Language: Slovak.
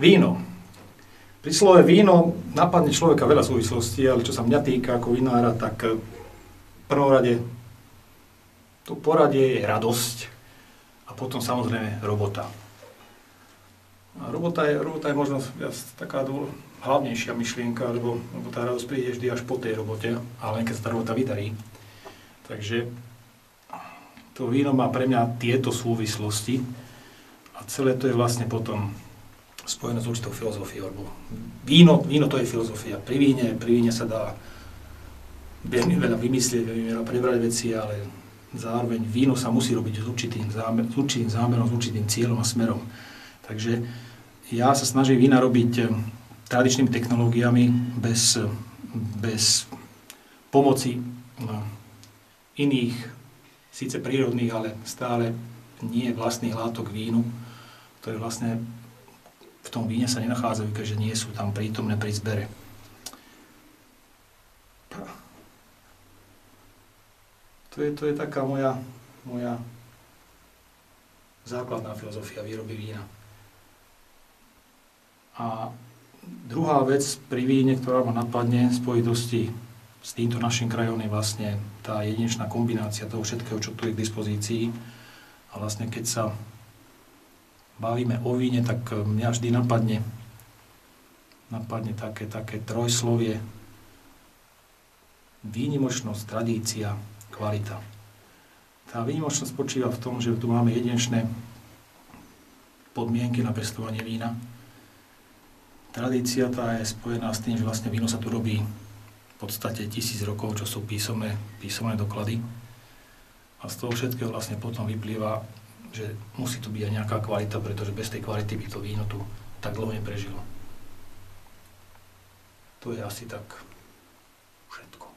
Víno. Pri slove víno napadne človeka veľa súvislostí, ale čo sa mňa týka ako vinára, tak v prvom rade to poradie je radosť a potom samozrejme robota. A robota je možno taká hlavnejšia myšlienka, lebo tá radosť príde vždy až po tej robote, ale len keď sa tá robota vydarí. Takže to víno má pre mňa tieto súvislosti a celé to je vlastne potom spojené s určitou filozofiou. Víno to je filozofia. Pri víne sa dá veľmi veľa vymyslieť, veľmi veľa prebrať veci, ale zároveň víno sa musí robiť s určitým zámerom, s určitým cieľom a smerom. Takže ja sa snažím vína robiť tradičnými technológiami bez pomoci iných, síce prírodných, ale stále nie vlastných látok vínu, ktoré vlastne v tom víne sa nenachádzajú, keďže nie sú tam prítomné pri zbere. To je taká moja základná filozofia výroby vína. A druhá vec pri víne, ktorá ma napadne v spojitosti s týmto našim krajom, je vlastne tá jedinečná kombinácia toho všetkého, čo tu je k dispozícii. A vlastne keď sa bavíme o víne, tak mňa vždy napadne také trojslovie: výnimočnosť, tradícia, kvalita. Tá výnimočnosť spočíva v tom, že tu máme jedinečné podmienky na pestovanie vína. Tradícia tá je spojená s tým, že vlastne víno sa tu robí v podstate 1000 rokov, čo sú písomné doklady. A z toho všetkého vlastne potom vyplýva, že musí tu byť aj nejaká kvalita, pretože bez tej kvality by to víno tu tak dlho neprežilo. To je asi tak všetko.